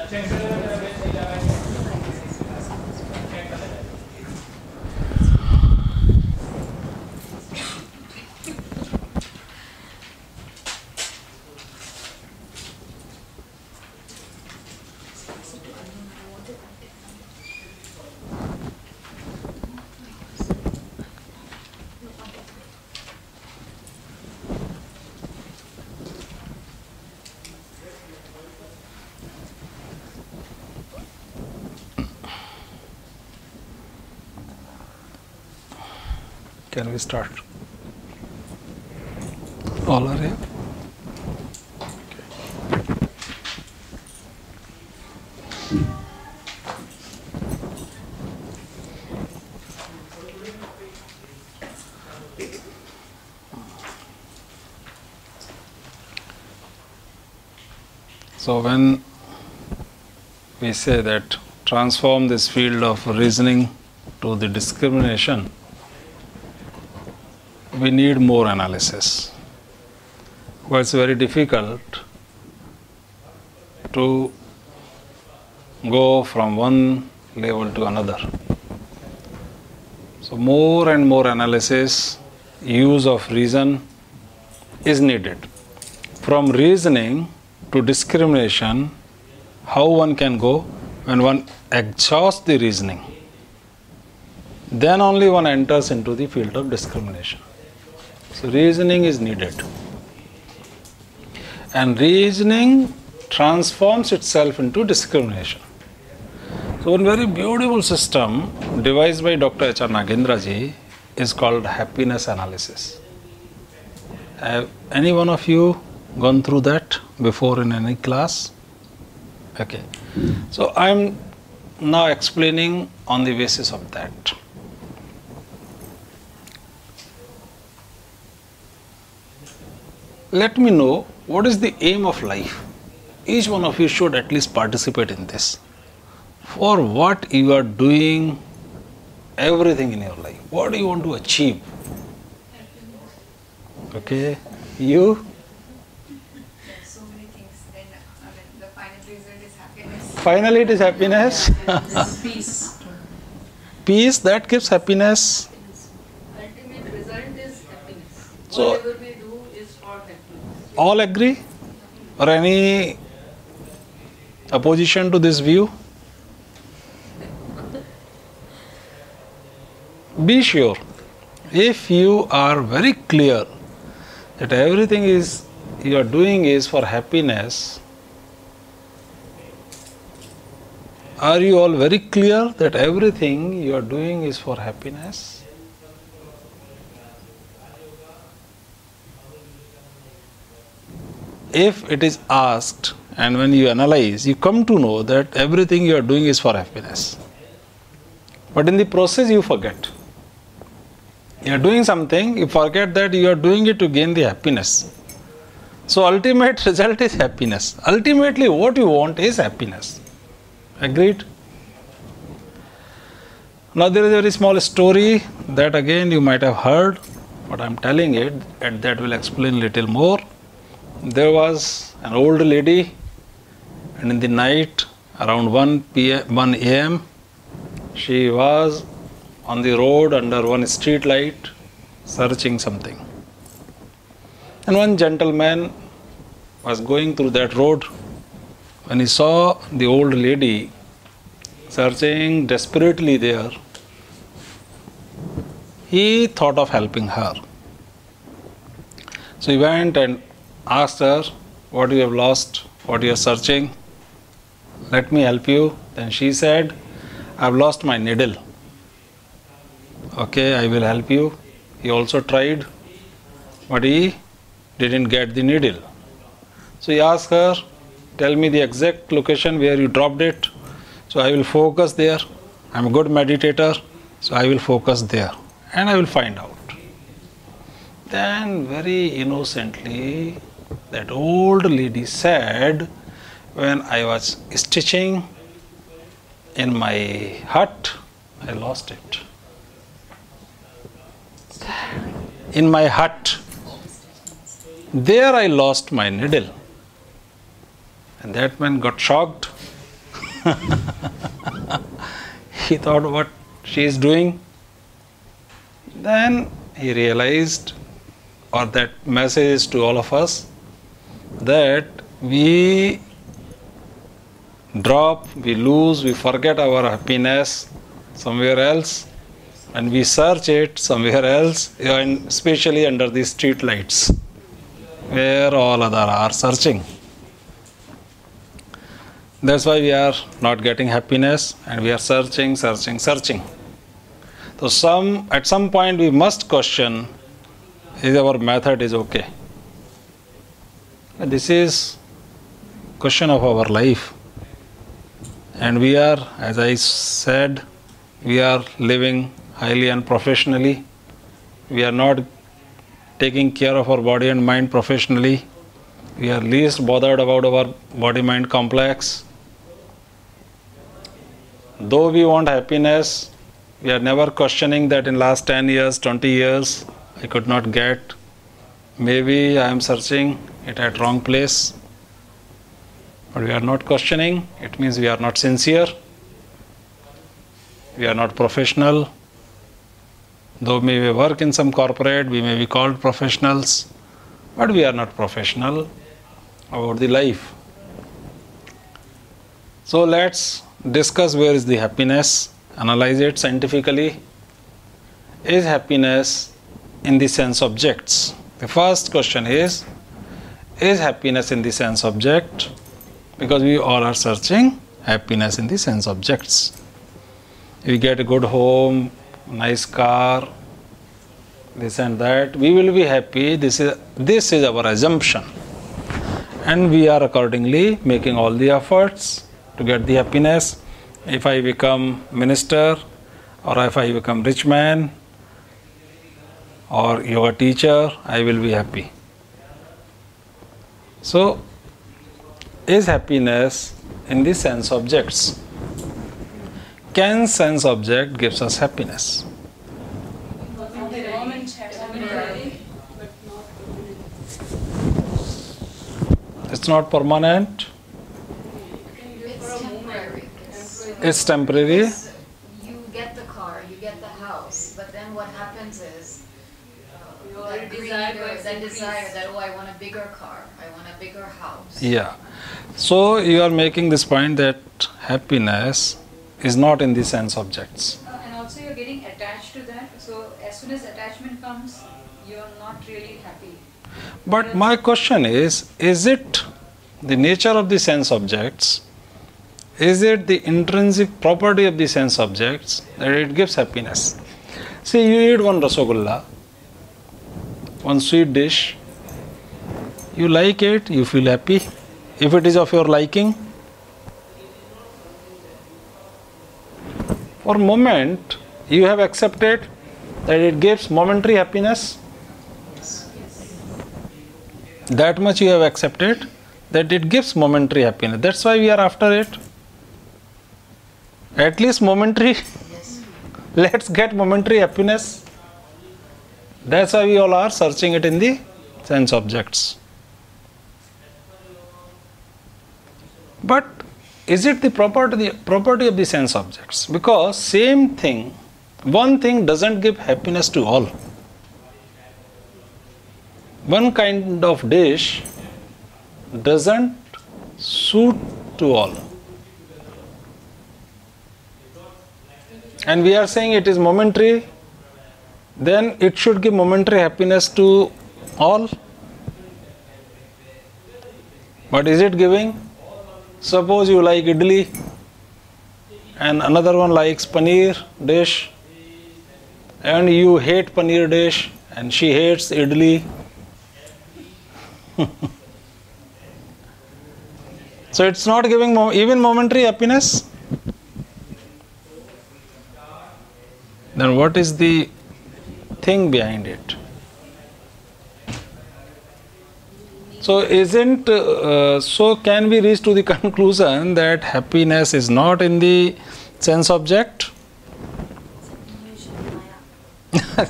Can we start? All are here? So when we say that transform this field of reasoning to the discrimination, we need more analysis. But it's very difficult to go from one level to another. So more and more analysis, use of reason is needed. From reasoning to discrimination, how one can go when one exhausts the reasoning, then only one enters into the field of discrimination. So reasoning is needed. And reasoning transforms itself into discrimination. So one very beautiful system devised by Dr. H.R. Nagendra ji is called happiness analysis. Have any one of you gone through that before in any class? Okay. So I am now explaining on the basis of that. Let me know what is the aim of life. Each one of you should at least participate in this. For what you are doing everything in your life. What do you want to achieve? Okay. You? So many things. Then the final result is happiness. Finally it is happiness. Peace. Peace, that gives happiness. Ultimate result is happiness. So, whatever we do is for happiness. all agree? Or any opposition to this view? Be sure, if you are very clear that everything is you are doing is for happiness, are you all very clear that everything you are doing is for happiness? If it is asked and when you analyze, you come to know that everything you are doing is for happiness. But in the process you forget. You are doing something, you forget that you are doing it to gain the happiness. So ultimate result is happiness. Ultimately what you want is happiness. Agreed? Now there is a very small story that again you might have heard, but I am telling it and that will explain little more. There was an old lady and in the night around 1 a.m. she was on the road under one street light searching something. And one gentleman was going through that road. When he saw the old lady searching desperately there, he thought of helping her. So he went and asked her, what you have lost, what you are searching, let me help you. Then she said, I have lost my needle. Okay, I will help you. He also tried, but he didn't get the needle. So he asked her, tell me the exact location where you dropped it. So I will focus there. I am a good meditator, so I will focus there and I will find out. Then very innocently that old lady said, when I was stitching in my hut, I lost it. In my hut, there I lost my needle. And that man got shocked He thought what she is doing. Then he realized, or that message is to all of us, that we drop, we lose, we forget our happiness somewhere else, and we search it somewhere else, and especially under the street lights, where all other are searching. That's why we are not getting happiness, and we are searching. So at some point we must question, is our method is okay? This is question of our life. And we are, as I said, we are living highly unprofessionally. We are not taking care of our body and mind professionally. We are least bothered about our body-mind complex. Though we want happiness, we are never questioning that in last 10 years, 20 years, I could not get. Maybe I am searching it at wrong place. But we are not questioning. It means we are not sincere. We are not professional. Though we may work in some corporate, we may be called professionals, but we are not professional about the life. So let's discuss where is the happiness, analyze it scientifically. Is happiness in the sense objects? The first question is happiness in the sense object? Because we all are searching happiness in the sense objects. We get a good home, nice car, this and that, we will be happy. This is our assumption, and we are accordingly making all the efforts to get the happiness. If I become minister, or if I become rich man, or yoga teacher, I will be happy. So, is happiness in the sense objects? Can sense object gives us happiness? It's not permanent. It's temporary. You get the car, you get the house, but then what happens is that desire that, oh, I want a bigger car, I want a bigger house. Yeah. So you are making this point that happiness is not in the sense objects. And also you're getting attached to that. So as soon as attachment comes, you're not really happy. But my question is it the nature of the sense objects? Is it the intrinsic property of the sense objects that it gives happiness? See, you eat one rasagulla, one sweet dish, you like it, you feel happy. If it is of your liking, for a moment you have accepted that it gives momentary happiness. That much you have accepted, that it gives momentary happiness. That's why we are after it. At least momentary. Let's get momentary happiness. That's why we all are searching it in the sense objects. But is it the property of the sense objects? Because same thing, one thing doesn't give happiness to all. One kind of dish doesn't suit to all. And we are saying it is momentary, then it should give momentary happiness to all. But is it giving? Suppose you like idli and another one likes paneer dish, and you hate paneer dish and she hates idli. So it's not giving even momentary happiness. Then what is the thing behind it? So can we reach to the conclusion that happiness is not in the sense object?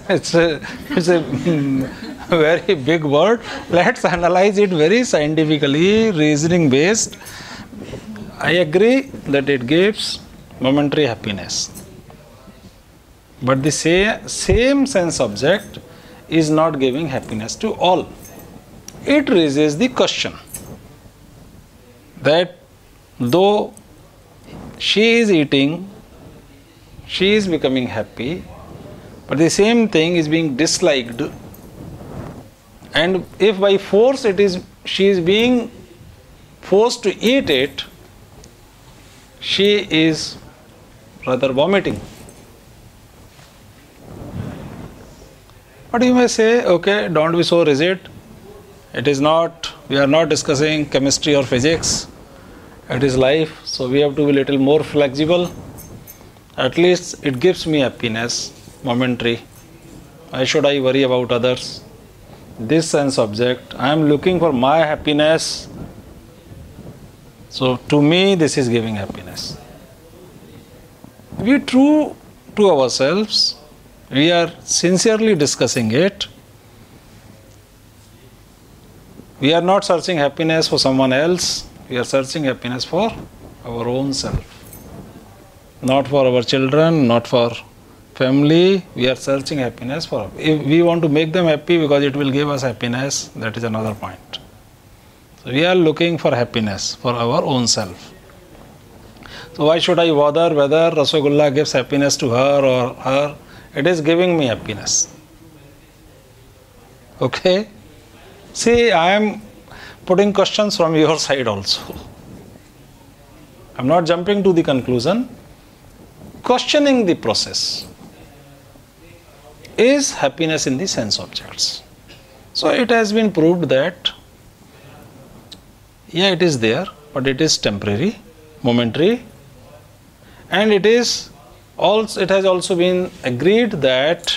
It's a very big word. Let's analyze it very scientifically, reasoning based. I agree that it gives momentary happiness. But the same sense object is not giving happiness to all. It raises the question that though she is eating, she is becoming happy, but the same thing is being disliked, and if by force she is being forced to eat it, she is rather vomiting. But you may say, okay, don't be so rigid. It is not, we are not discussing chemistry or physics. It is life, so we have to be a little more flexible. At least it gives me happiness, momentary. Why should I worry about others? This sense object, I am looking for my happiness. So to me, this is giving happiness. Be true to ourselves. We are sincerely discussing it. We are not searching happiness for someone else. We are searching happiness for our own self. Not for our children, not for family. We are searching happiness for. If we want to make them happy because it will give us happiness, that is another point. So we are looking for happiness for our own self. So why should I bother whether Rasagulla gives happiness to her or her? It is giving me happiness. Okay? See, I am putting questions from your side also. I am not jumping to the conclusion. Questioning the process. Is happiness in the sense objects? So it has been proved that, yeah, it is there, but it is temporary, momentary, and it has also been agreed that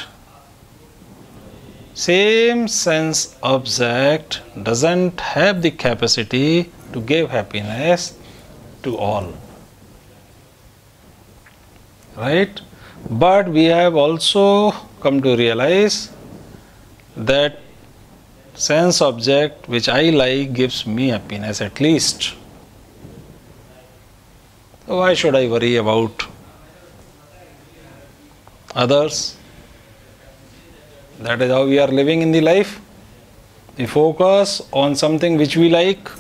same sense object doesn't have the capacity to give happiness to all. Right? But we have also come to realize that sense object which I like gives me happiness at least. So why should I worry about others? That is how we are living in the life. We focus on something which we like.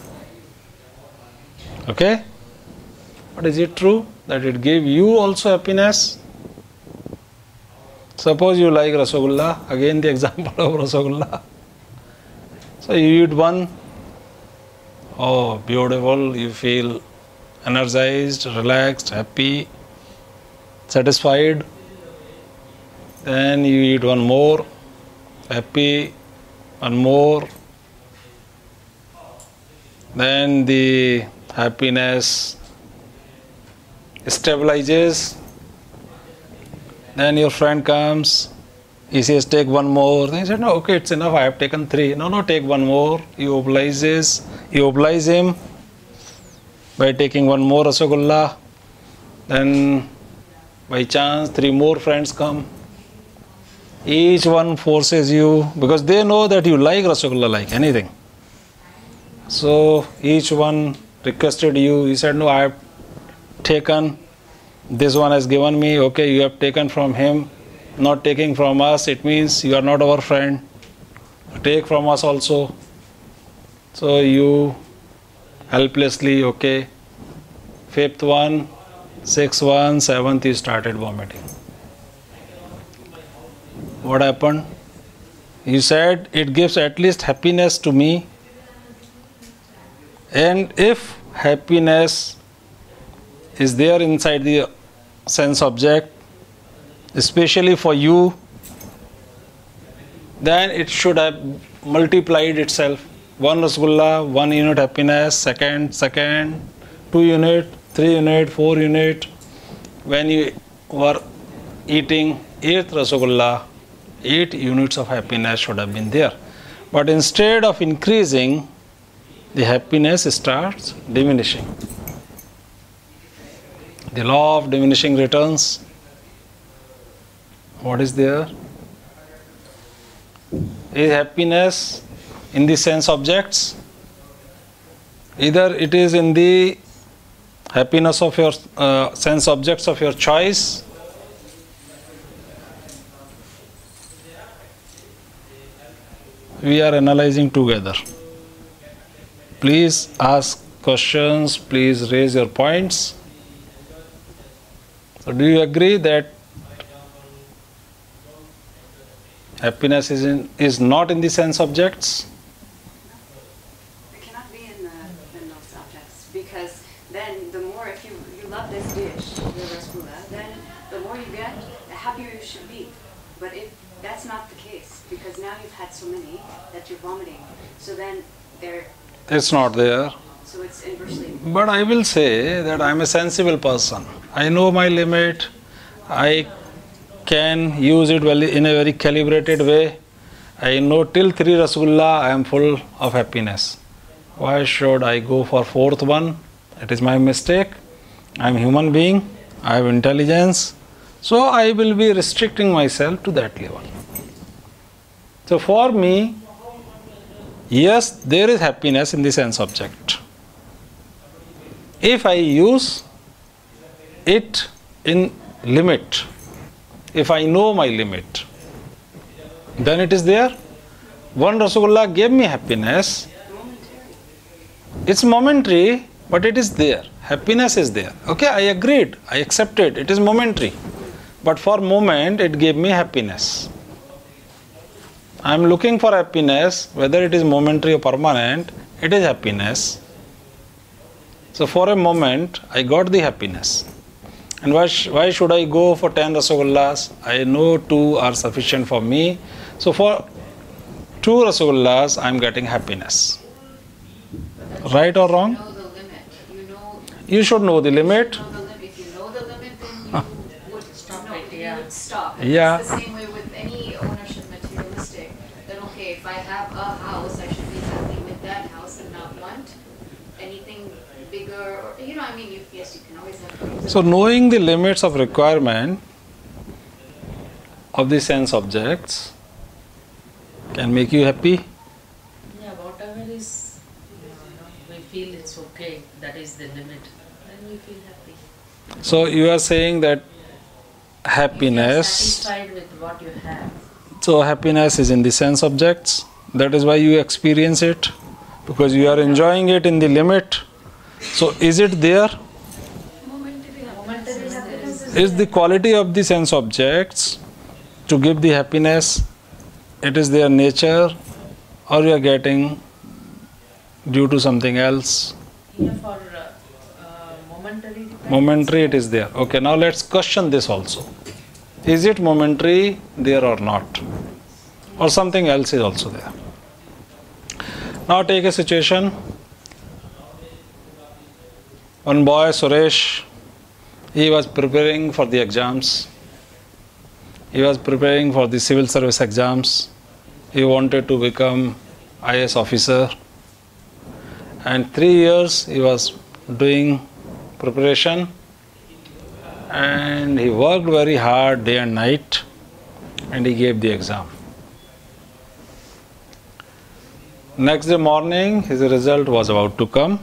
Okay? But is it true that it gave you also happiness? Suppose you like Rasagulla, again the example of Rasagulla. So you eat one, oh beautiful, you feel energized, relaxed, happy, satisfied. Then you eat one more, happy, one more. Then the happiness stabilizes. Then your friend comes, he says, take one more. Then he said, no, okay, it's enough, I have taken 3. No, take one more. You oblige him by taking one more Rasagulla. Then by chance 3 more friends come. Each one forces you, because they know that you like Rasagulla like anything. So each one requested you. He said, no, I have taken. This one has given me. Okay, you have taken from him. Not taking from us, it means you are not our friend. Take from us also. So you helplessly, okay. 5th one, 6th one, 7th, you started vomiting. What happened? You said it gives at least happiness to me. And if happiness is there inside the sense object, especially for you, then it should have multiplied itself. 1 Rasagulla, 1 unit happiness, second, 2 unit, 3 unit, 4 unit. When you were eating 8th Rasagulla, 8 units of happiness should have been there. But instead of increasing, the happiness starts diminishing. The law of diminishing returns. What is there? Is happiness in the sense objects? Either it is in the happiness of your sense objects of your choice. We are analyzing together. Please ask questions, please raise your points. So do you agree that happiness is not in the sense objects? It cannot be in those objects, because then the more, if you love this dish, the rasgulla, then the more you get, the happier you should be. But if that's not the case, because now you've had so many that you're vomiting, so then It's not there. so it's inversely. But I will say that I am a sensible person. I know my limit. I can use it well in a very calibrated way. I know till 3 rasgulla I am full of happiness. Why should I go for 4th one? It is my mistake. I am a human being. I have intelligence. So I will be restricting myself to that level. So for me, yes, there is happiness in the sense object. If I use it in limit, if I know my limit, then it is there. One rasgulla gave me happiness. It's momentary, but it is there. Happiness is there. Okay, I agreed. I accepted. It is momentary. But for moment, it gave me happiness. I am looking for happiness, whether it is momentary or permanent, it is happiness. So for a moment, I got the happiness. And why should I go for 10 rasagullas? I know 2 are sufficient for me. So for 2 rasagullas, I am getting happiness. Right or wrong? Know the limit. You should know the limit. If you know the limit, then you would stop. You would stop. Yeah. It's the same way with any ownership materialistic. Then okay, if I have a house, I should be happy with that house and not want anything bigger. Or, I mean, yes, you can always have. So knowing the limits of requirement of the sense objects can make you happy. Yeah, whatever is, we feel it's okay, that is the limit, then we feel happy. So you are saying that If happiness, you are satisfied with what you have. so happiness is in the sense objects. That is why you experience it, because you are enjoying it in the limit. So is it there? Momentary happiness Is the quality of the sense objects to give the happiness, it is their nature, or you are getting due to something else? here for momentary. Momentary it is there. Okay, now let's question this also. Is it momentary there or not? Or something else is also there? Now take a situation. One boy, Suresh, he was preparing for the exams. He was preparing for the civil service exams. He wanted to become IS officer. And 3 years he was doing preparation, and he worked very hard day and night, and he gave the exam. Next day morning, his result was about to come,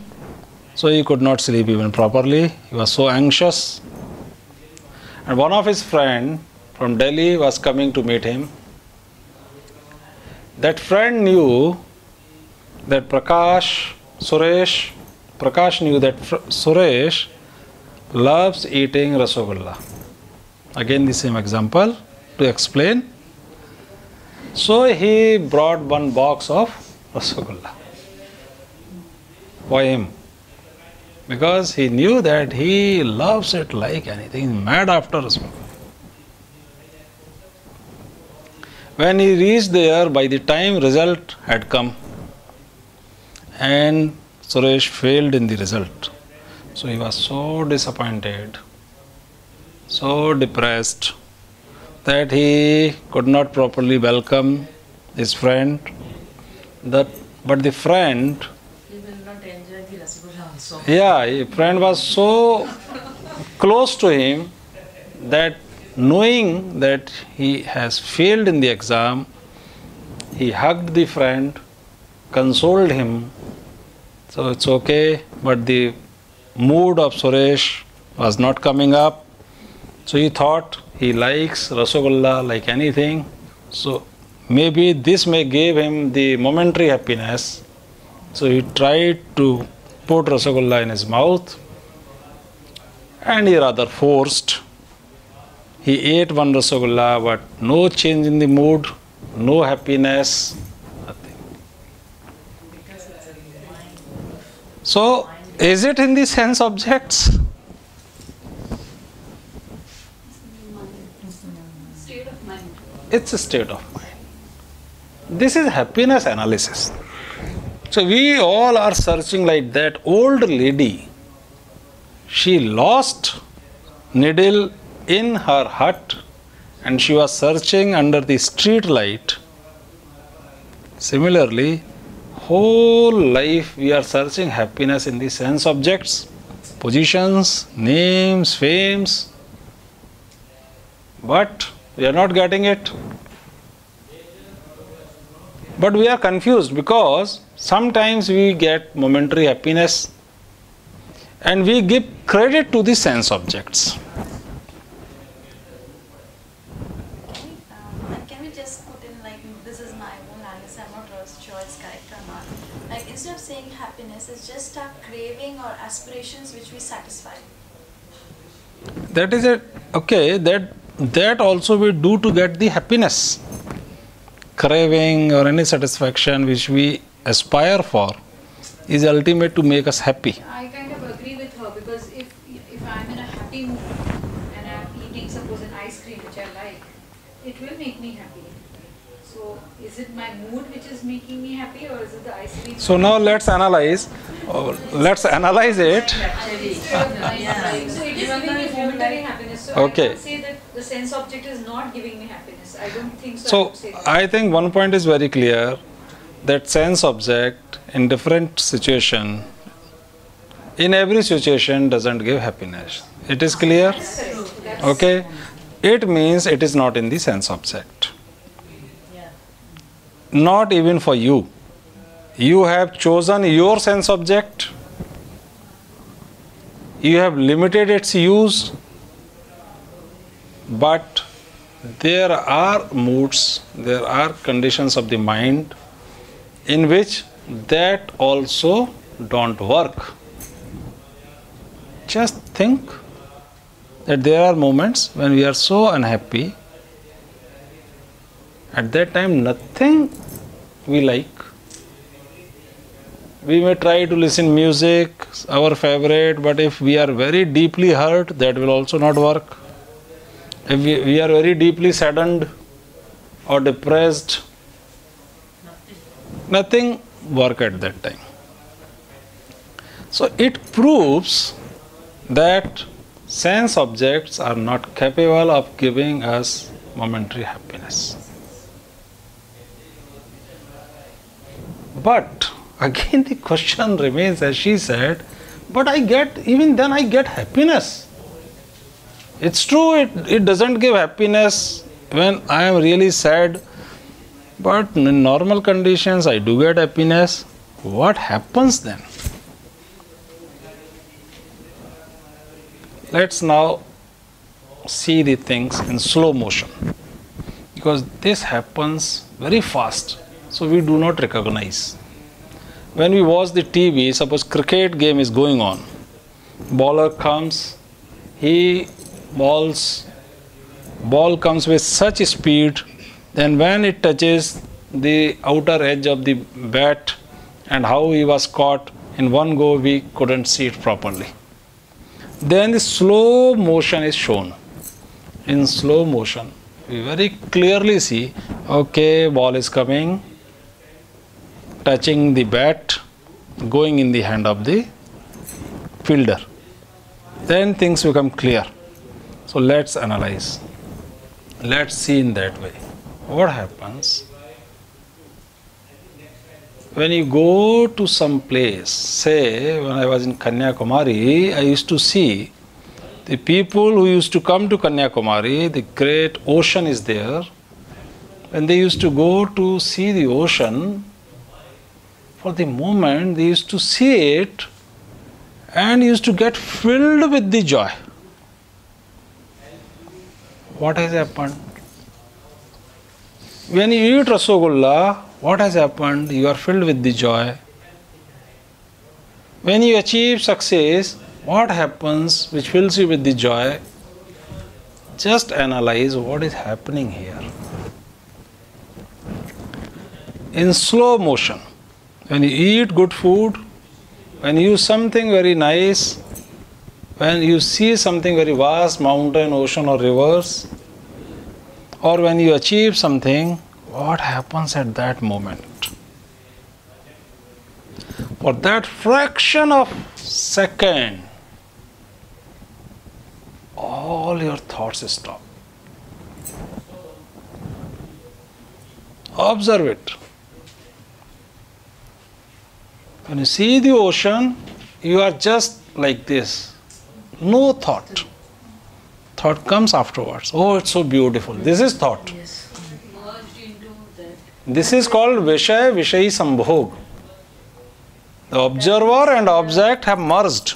so he could not sleep even properly. He was so anxious. And one of his friends from Delhi was coming to meet him. That friend knew that Prakash knew that Suresh loves eating rasagulla. Again the same example to explain. So he brought 1 box of rasagulla for him, because he knew that he loves it like anything. He's mad after rasagulla. When he reached there, by the time result had come, and Suresh failed in the result. So he was so disappointed, so depressed, that he could not properly welcome his friend. But the friend, He will not enjoy the rasgulla also. his friend was so close to him that knowing that he has failed in the exam, he hugged the friend, consoled him. So it's okay, but the mood of Suresh was not coming up. So he thought he likes Rasagulla like anything. So maybe this may give him the momentary happiness. So he tried to put Rasagulla in his mouth, and he rather forced. He ate one Rasagulla, but no change in the mood, no happiness, nothing. Because it's a mind. So, is it in the sense objects? State of mind. It's a state of mind. This is happiness analysis. So, we all are searching like that old lady. She lost needle in her hut and she was searching under the street light. Similarly, whole life we are searching happiness in the sense objects, positions, names, fames, but we are not getting it. But we are confused because sometimes we get momentary happiness and we give credit to the sense objects. And can we just put in like, this is my own analysis, I'm not sure it's correct or not. Like instead of saying happiness, it's just a craving or aspirations which we satisfy. That is it. Okay, that also we do to get the happiness. Craving or any satisfaction which we aspire for is ultimate to make us happy. I kind of agree with her because if I'm in a happy mood and I'm eating suppose an ice cream which I like, it will make me happy. So is it my mood which is making me happy or is it the ice cream? So now let's analyze. Let's analyze it. Actually, So it is giving me momentary happiness. So Okay. I can't say that the sense object is not giving me happiness. I don't think so. I So would say that. I think one point is very clear, that sense object in different situation, in every situation doesn't give happiness. It is clear? That's correct. That's Okay. It means it is not in the sense object. yeah. Not even for you. You have chosen your sense object. You have limited its use. But there are moods, there are conditions of the mind in which that also don't work. Just think that there are moments when we are so unhappy. At that time, nothing we like. We may try to listen music, our favorite, but if we are very deeply hurt, that will also not work. If we are very deeply saddened or depressed, nothing work at that time. So it proves that sense objects are not capable of giving us momentary happiness. But again the question remains, as she said, but even then I get happiness. It's true, it doesn't give happiness when I am really sad, but in normal conditions I do get happiness. What happens then? Let's now see the things in slow motion, because this happens very fast, so we do not recognize. When we watch the TV, suppose cricket game is going on, bowler comes, ball comes with such speed, then when it touches the outer edge of the bat and how he was caught, in one go we couldn't see it properly. Then the slow motion is shown. In slow motion, we very clearly see, okay, ball is coming, touching the bat, going in the hand of the fielder. Then things become clear. So let's analyze. Let's see in that way. What happens when you go to some place? Say, when I was in Kanyakumari, I used to see the people who used to come to Kanyakumari, the great ocean is there. When they used to go to see the ocean, for the moment they used to see it and used to get filled with the joy. What has happened? When you eat Rasagulla, what has happened? You are filled with the joy. When you achieve success, what happens which fills you with the joy? Just analyze what is happening here. In slow motion, when you eat good food, when you use something very nice, when you see something very vast, mountain, ocean or rivers, or when you achieve something, what happens at that moment? For that fraction of second, all your thoughts stop. Observe it. When you see the ocean, you are just like this. No thought. Thought comes afterwards. Oh, it's so beautiful. This is thought. Yes. Merged into that. This is called Vishaya Vishayi Sambhog. The observer and object have merged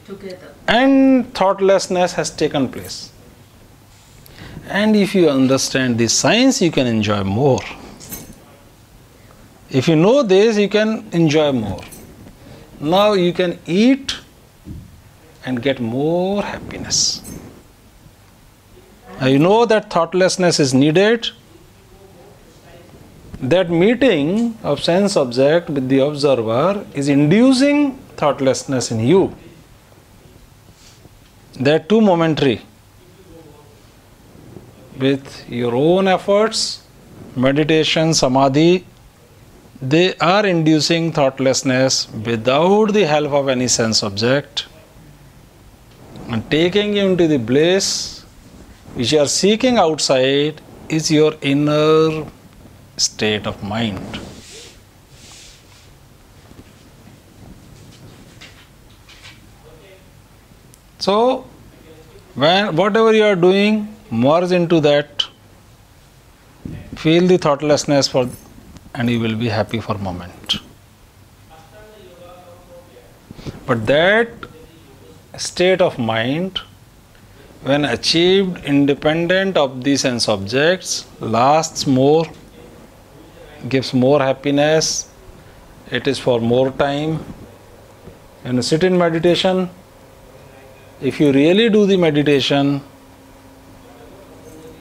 Together. and thoughtlessness has taken place. And if you understand this science, you can enjoy more. If you know this, you can enjoy more. Now you can eat and get more happiness. Now you know that thoughtlessness is needed. That meeting of sense object with the observer is inducing thoughtlessness in you. That too momentary. With your own efforts, meditation, samadhi, they are inducing thoughtlessness without the help of any sense object and taking you into the bliss which you are seeking outside is your inner state of mind. So, whatever you are doing, merge into that, feel the thoughtlessness and you will be happy for a moment. But that state of mind, when achieved independent of the sense objects, lasts more, gives more happiness, it is for more time. When you sit in meditation, if you really do the meditation,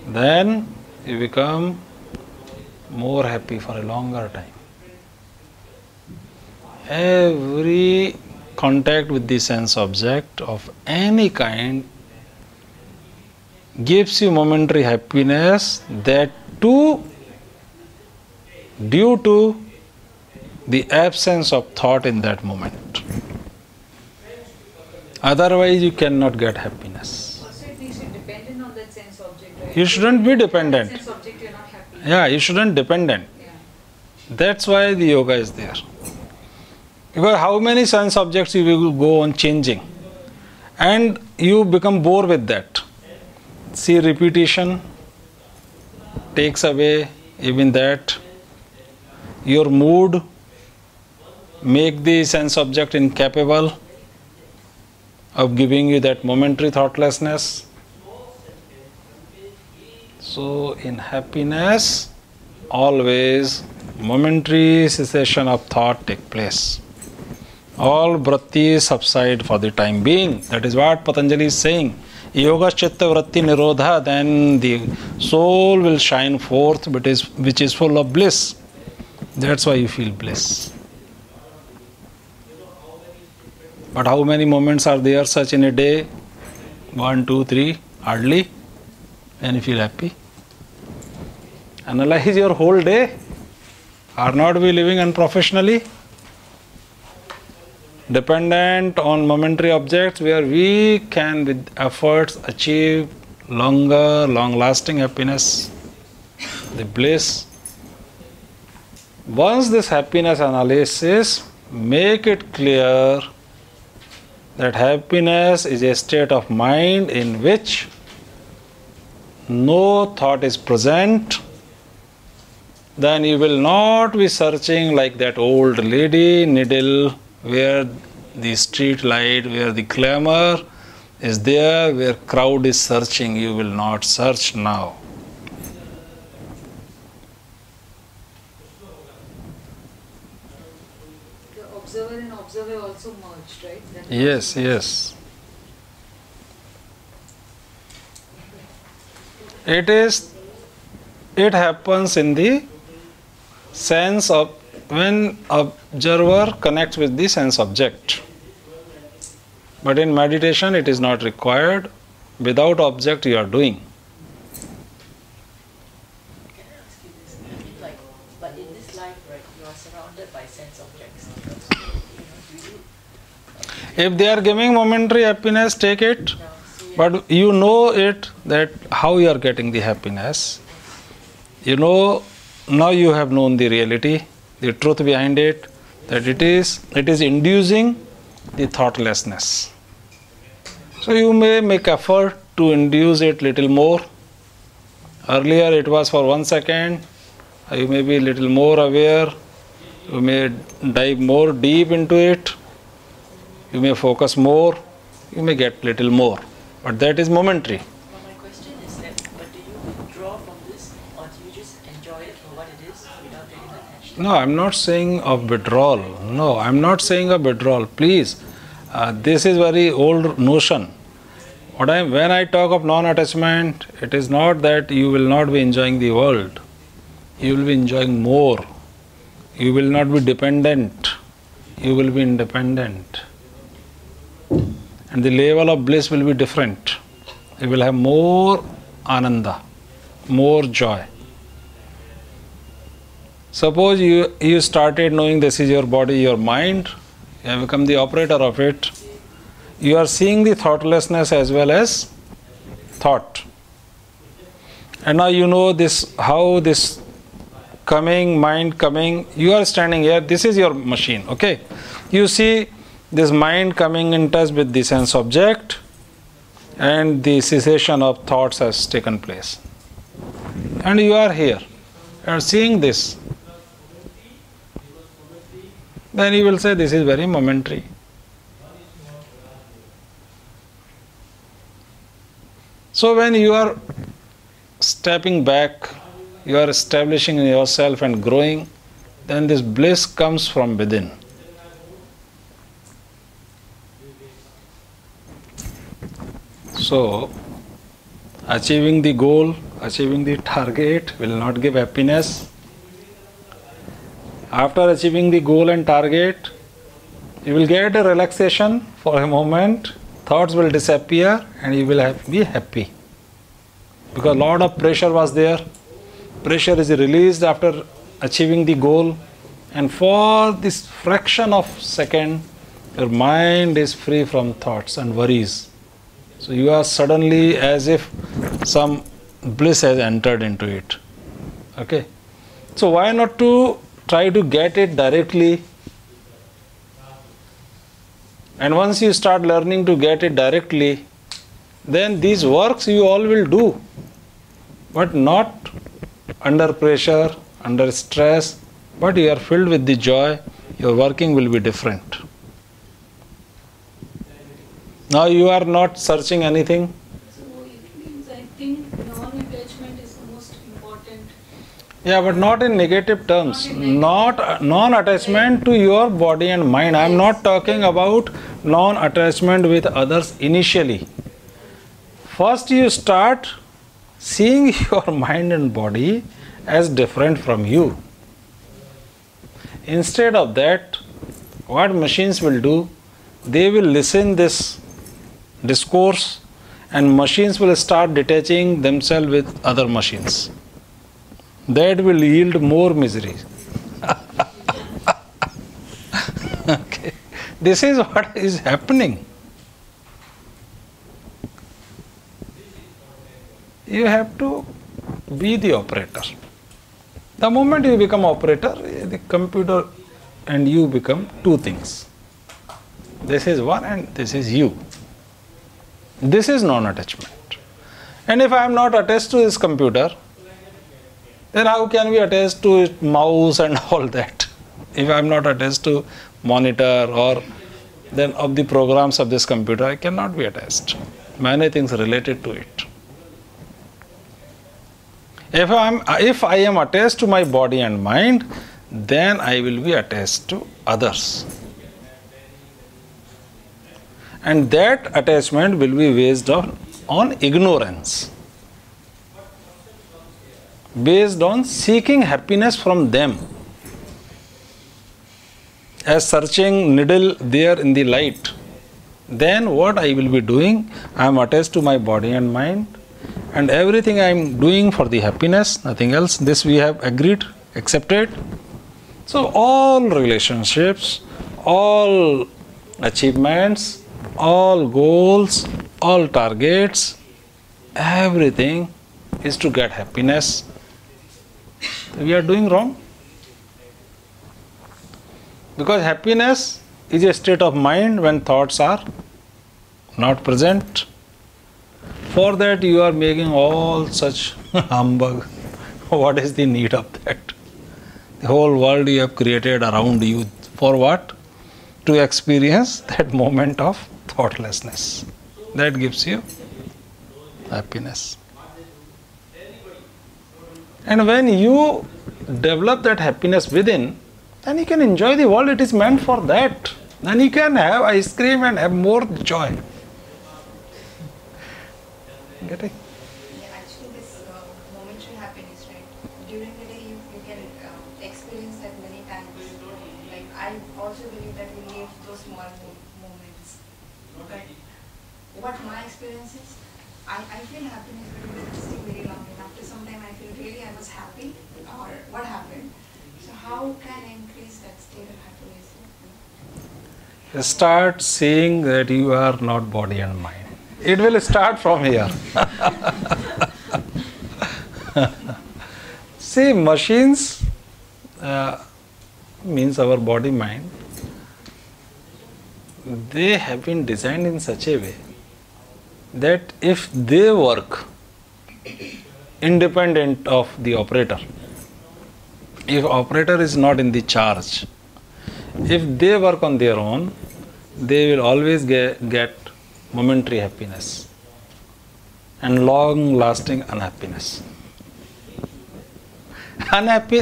then you become more happy for a longer time. Every contact with the sense object of any kind gives you momentary happiness, that too due to the absence of thought in that moment. Otherwise you cannot get happiness. Also it makes you dependent on that sense object, right? You shouldn't be dependent. Sense object, you're not happy. Yeah, you shouldn't dependent. Yeah. That's why the yoga is there. Because how many sense objects you will go on changing and you become bored with that. See, repetition takes away even that. Your mood make the sense object incapable of giving you that momentary thoughtlessness. So in happiness, always momentary cessation of thought take place. All vrittis subside for the time being. That is what Patanjali is saying. Yoga chitta vritti nirodha, then the soul will shine forth, which is full of bliss. That's why you feel bliss. But how many moments are there such in a day? 1, 2, 3, hardly. And you feel happy. Analyze your whole day. Are not we living unprofessionally? Dependent on momentary objects where we can with efforts achieve longer, long-lasting happiness, the bliss. Once this happiness analysis make it clear that happiness is a state of mind in which no thought is present, then you will not be searching like that old lady needle where the street light, where the glamour is there, where crowd is searching. You will not search now. The observer and observer also merged, right? Then Yes, yes. It happens in the sense of when observer connects with the sense object. But in meditation it is not required. Without object you are doing. Can I ask you this? I mean, like, but in this life, right, you are surrounded by sense objects. Do you? If they are giving momentary happiness, take it. But you know it, that how you are getting the happiness. You know, now you have known the reality, the truth behind it, that it is inducing the thoughtlessness. So you may make effort to induce it little more. Earlier it was for 1 second. You may be little more aware. You may dive more deep into it. You may focus more. You may get little more. But that is momentary. Well, my question is that, but do you withdraw from this, or do you just enjoy it for what it is without getting attached? No, I'm not saying of withdrawal. No, I'm not saying of withdrawal. Please, this is very old notion. When I talk of non-attachment, it is not that you will not be enjoying the world. You will be enjoying more. You will not be dependent. You will be independent. And the level of bliss will be different. You will have more ananda, more joy. Suppose you started knowing this is your body, your mind, you have become the operator of it. You are seeing the thoughtlessness as well as thought. And now you know this, how this mind coming, you are standing here, this is your machine, okay? You see this mind coming in touch with the sense object, and the cessation of thoughts has taken place. And you are here, you are seeing this. Then you will say this is very momentary. So when you are stepping back, you are establishing yourself and growing, then this bliss comes from within. So, achieving the goal, achieving the target will not give happiness. After achieving the goal and target, you will get a relaxation for a moment, thoughts will disappear and you will be happy. Because a lot of pressure was there. Pressure is released after achieving the goal, and for this fraction of second, your mind is free from thoughts and worries. So you are suddenly as if some bliss has entered into it. Okay. So why not to try to get it directly? And once you start learning to get it directly, then these works you all will do, but not under pressure, under stress, but you are filled with the joy, your working will be different. Now you are not searching anything. So it means, I think non-attachment is the most important. Yeah, but not in negative terms. Not non-attachment to your body and mind. I am not talking about non-attachment with others initially. First you start seeing your mind and body as different from you. Instead of that, what machines will do, they will listen this discourse and machines will start detaching themselves with other machines. That will yield more misery. Okay. This is what is happening. You have to be the operator. The moment you become operator, the computer and you become two things. This is one and this is you. This is non-attachment. And if I am not attached to this computer, then how can we attach to it mouse and all that? If I am not attached to monitor or then of the programs of this computer I cannot be attached. Many things related to it. If I am attached to my body and mind, then I will be attached to others. And that attachment will be based on ignorance, based on seeking happiness from them. As searching needle there in the light, then what I will be doing? I am attached to my body and mind, and everything I am doing for the happiness, nothing else. This we have agreed, accepted. So all relationships, all achievements, all goals, all targets, everything is to get happiness. We are doing wrong. Because happiness is a state of mind when thoughts are not present. For that you are making all such humbug. What is the need of that? The whole world you have created around you. For what? To experience that moment of thoughtlessness. That gives you happiness. And when you develop that happiness within, then you can enjoy the world. It is meant for that. Then you can have ice cream and have more joy. Getting? Yeah, actually this momentary happiness, right? During the day you can experience that many times. Like I also believe that we live those small moments. But what my experience is, I feel happiness but it doesn't stay very long. And after some time I feel really I was happy or what happened. So how can I increase that state of happiness? Start seeing that you are not body and mind. It will start from here. See, machines means our body mind. They have been designed in such a way that if they work independent of the operator, if operator is not in the charge, if they work on their own, they will always get momentary happiness and long lasting unhappiness.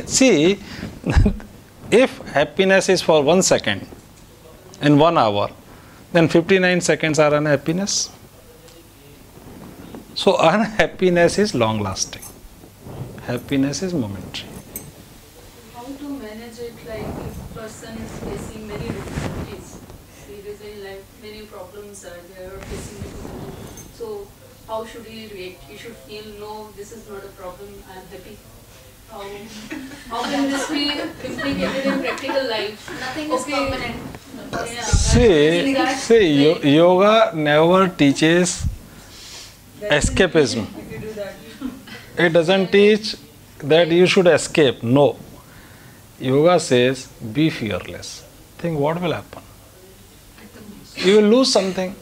See, if happiness is for 1 second in 1 hour, then 59 seconds are unhappiness. So unhappiness is long lasting. Happiness is momentary. How to manage it, like if person is facing many difficulties, seriously, like many problems are there, facing difficulties. So how should he react? He should feel, no, this is not a problem, I am happy. How can this be implicated in practical life? Nothing is permanent. Yeah, See, yoga never teaches escapism. if you do that. It doesn't teach that you should escape. No. Yoga says, be fearless. Think what will happen. You will lose something.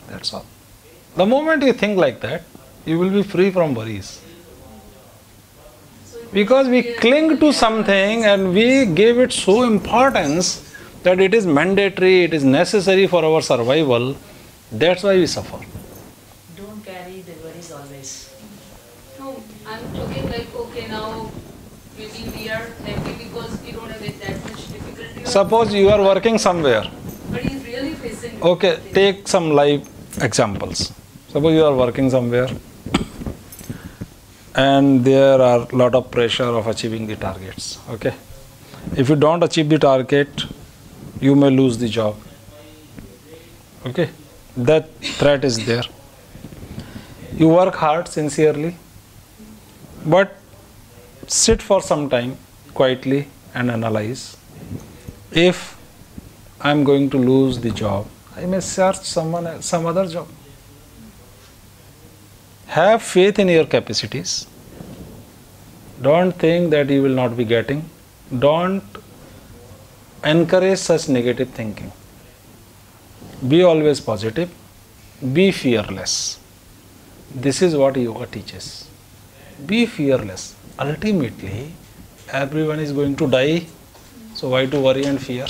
That's all. The moment you think like that, you will be free from worries. Because we cling to something and we give it so importance that it is mandatory, it is necessary for our survival. That's why we suffer. Don't carry the worries always. No, I'm talking like, okay, now maybe we are happy because we don't have that much difficulty. Suppose you are working somewhere. But he's really facing. Okay, take some live examples. Suppose you are working somewhere and there are a lot of pressure of achieving the targets. Okay, if you don't achieve the target, you may lose the job. Okay, that threat is there. You work hard, sincerely, but sit for some time quietly and analyze. If I am going to lose the job, I may search some other job. Have faith in your capacities. Don't think that you will not be getting. Don't encourage such negative thinking. Be always positive. Be fearless. This is what yoga teaches. Be fearless. Ultimately, everyone is going to die. So why to worry and fear?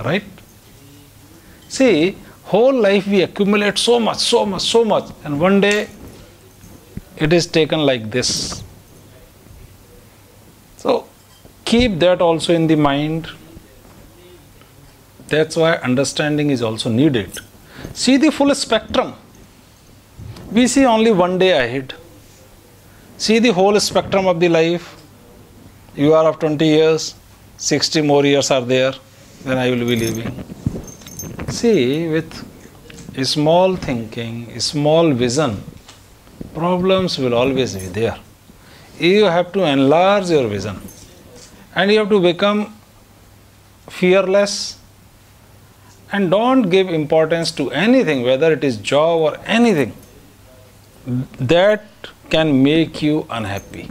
Right? See, whole life we accumulate so much, so much, so much, and one day it is taken like this. So keep that also in the mind. That's why understanding is also needed. See the full spectrum. We see only one day ahead. See the whole spectrum of the life. You are of 20 years, 60 more years are there, then I will be living. See, with a small thinking, a small vision, problems will always be there. You have to enlarge your vision and you have to become fearless and don't give importance to anything, whether it is job or anything that can make you unhappy.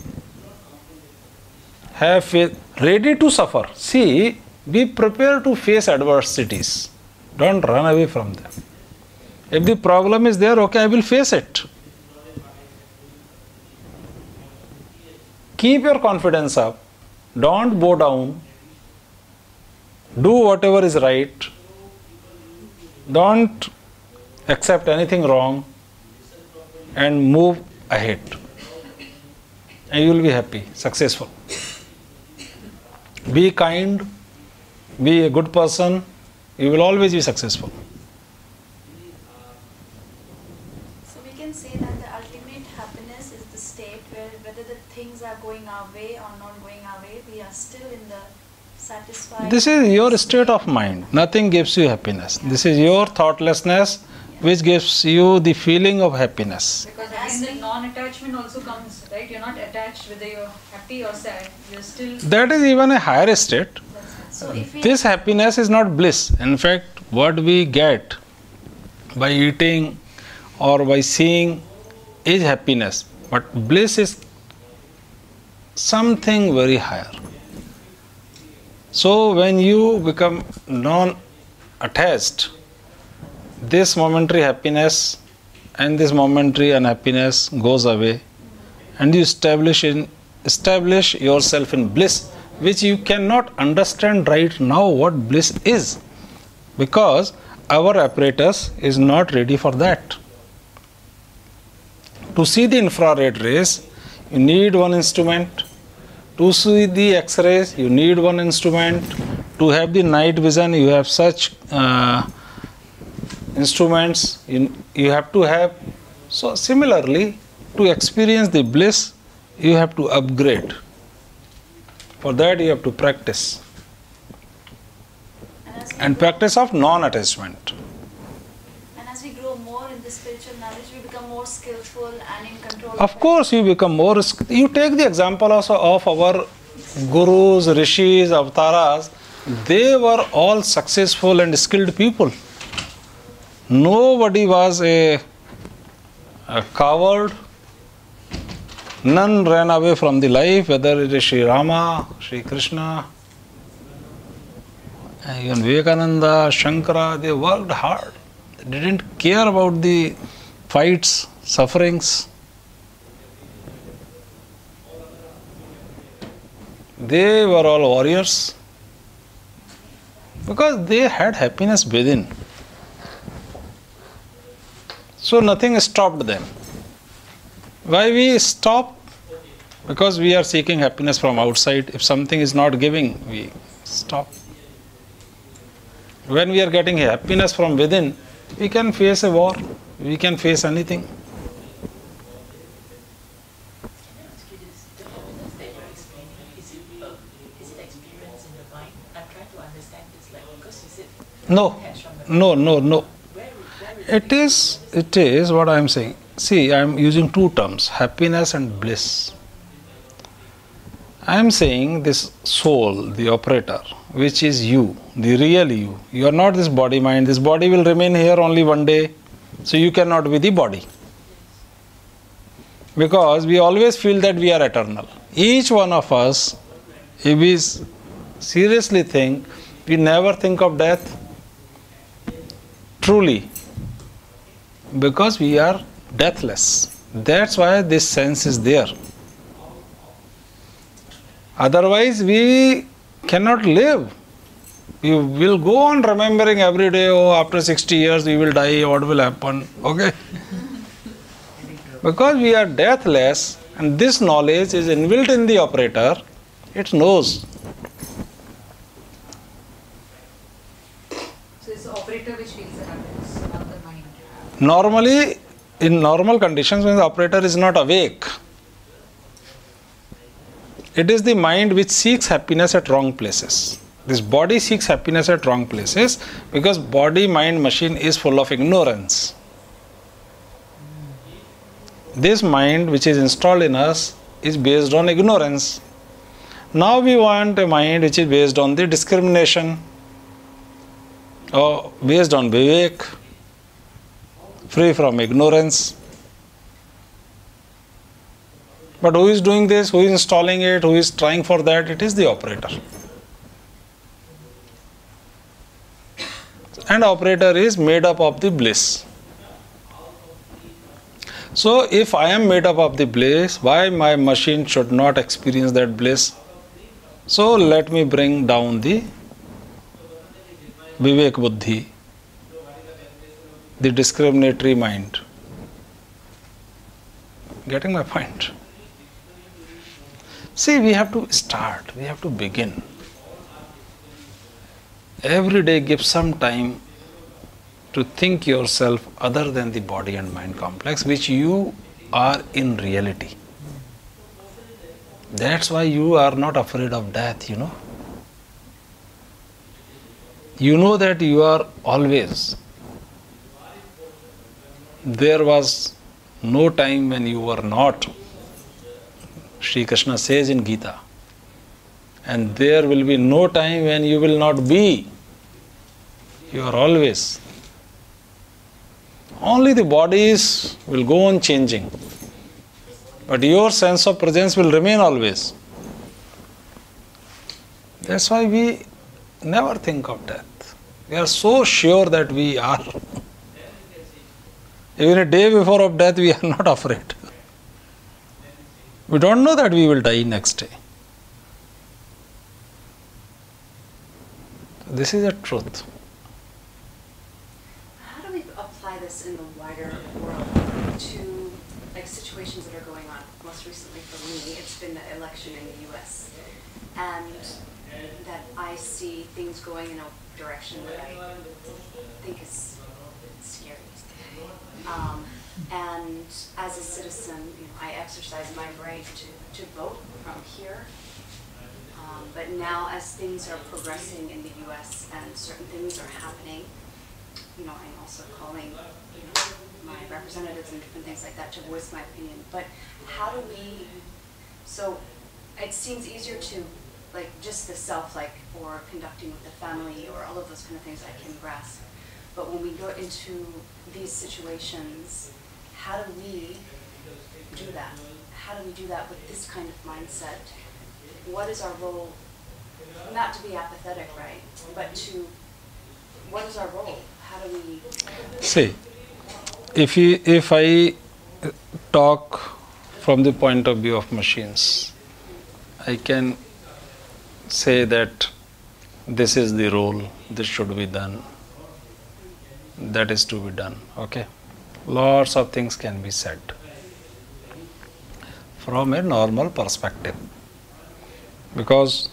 Have faith, ready to suffer. See, be prepared to face adversities. Don't run away from them. If the problem is there, okay, I will face it. Keep your confidence up. Don't bow down. Do whatever is right. Don't accept anything wrong and move ahead. And you will be happy, successful. Be kind, be a good person, you will always be successful. So we can say that the ultimate happiness is the state where whether the things are going our way or not going our way, we are still in the satisfied. This is your state of mind. Nothing gives you happiness. This is your thoughtlessness which gives you the feeling of happiness. Because again the non-attachment also comes, right? You're not attached whether you're happy or sad. You're still. That is even a higher state. So if we This happiness is not bliss. In fact, what we get by eating or by seeing is happiness. But bliss is something very higher. So when you become non-attached, this momentary happiness and this momentary unhappiness goes away, and you establish yourself in bliss, which you cannot understand right now what bliss is, because our apparatus is not ready for that. To see the infrared rays, you need one instrument. To see the X-rays, you need one instrument. To have the night vision, you have such instruments you have to have. So similarly, to experience the bliss, you have to upgrade. For that you have to practice. And practice of non-attachment. And as we grow more in the spiritual knowledge, we become more skillful and in control. Of course, you become more. You take the example also of our gurus, rishis, avataras. They were all successful and skilled people. Nobody was a coward. None ran away from the life, whether it is Sri Rama, Sri Krishna, even Vivekananda, Shankara. They worked hard. They didn't care about the fights, sufferings. They were all warriors because they had happiness within. So nothing stopped them. Why we stop? Because we are seeking happiness from outside. If something is not giving, we stop. When we are getting happiness from within, we can face a war. We can face anything. The happiness that you're explaining, is it experience in the mind? I'm trying to understand this, like, because you said No, detached from the no. where is It is what I am saying. See, I am using two terms, happiness and bliss. I am saying this soul, the operator, which is you, the real you. You are not this body mind. This body will remain here only one day. So you cannot be the body. Because we always feel that we are eternal. Each one of us, if we seriously think, we never think of death. Truly. Because we are deathless. That's why this sense is there. Otherwise, we cannot live. You will go on remembering every day, oh, after 60 years we will die, what will happen? Okay? Because we are deathless and this knowledge is inbuilt in the operator, it knows. So it's the operator which feels the happiness, not the mind. Normally, in normal conditions, when the operator is not awake, it is the mind which seeks happiness at wrong places. This body seeks happiness at wrong places because body, mind, machine is full of ignorance. This mind which is installed in us is based on ignorance. Now we want a mind which is based on the discrimination or based on vivek, free from ignorance. But who is doing this? Who is installing it? Who is trying for that? It is the operator. And operator is made up of the bliss. So if I am made up of the bliss, why my machine should not experience that bliss? So let me bring down the vivek buddhi, the discriminatory mind. Getting my point? See, we have to start, we have to begin. Every day give some time to think yourself other than the body and mind complex, which you are in reality. That's why you are not afraid of death, you know. You know that you are always. There was no time when you were not. Shri Krishna says in Gita. And there will be no time when you will not be. You are always. Only the bodies will go on changing. But your sense of presence will remain always. That's why we never think of death. We are so sure that we are. Even a day before of death, we are not afraid. We don't know that we will die next day. This is a truth. How do we apply this in the wider world to like situations that are going on? Most recently for me, it's been the election in the U.S. and that I see things going in a direction that I think is scary. And as a citizen, I exercise my right to vote from here. But now as things are progressing in the U.S. and certain things are happening, I'm also calling my representatives and different things like that to voice my opinion. But how do we, so it seems easier to just the self, or conducting with the family or all of those kind of things I can grasp. But when we go into these situations, how do we do that? How do we do that with this kind of mindset? What is our role? Not to be apathetic, right? But what is our role? How do we... See, if I talk from the point of view of machines, I can say that this is the role, this should be done, that is to be done, okay? Lots of things can be said from a normal perspective. Because